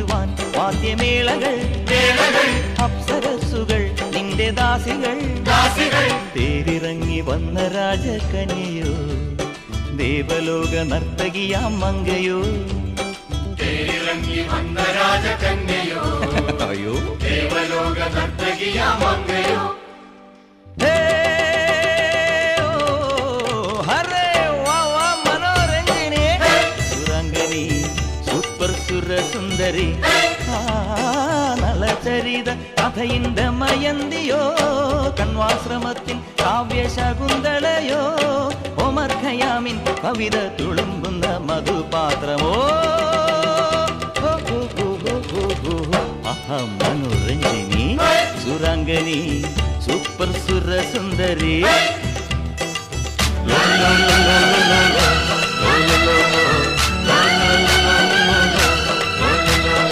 ആനന്ദിക്കുവാൻ വാദ്യമേളകൾ അപ്സരസുകൾ നിന്റെ ദാസികൾ തേരിറങ്ങി വന്ന രാജകന്യയോ ദേവലോക നർത്തകിയാം മങ്കയോ തേരിറങ്ങി വന്ന രാജകന്യയോ അയ്യോ ദേവലോക നർത്തകിയാം മങ്കയോ സുന്ദരി നളചരിത കഥയിന്റെ മയന്തിയോ കണ്വാശ്രമത്തിൽ കാവ്യശകുന്തളയോ ഒമർ ഖയാമിൻ കവിത തുളുമ്പുന്ന മധുപാത്രമോ മനോരഞ്ജിനി സുരാംഗനി സൂപ്പർ സുരസുന്ദരി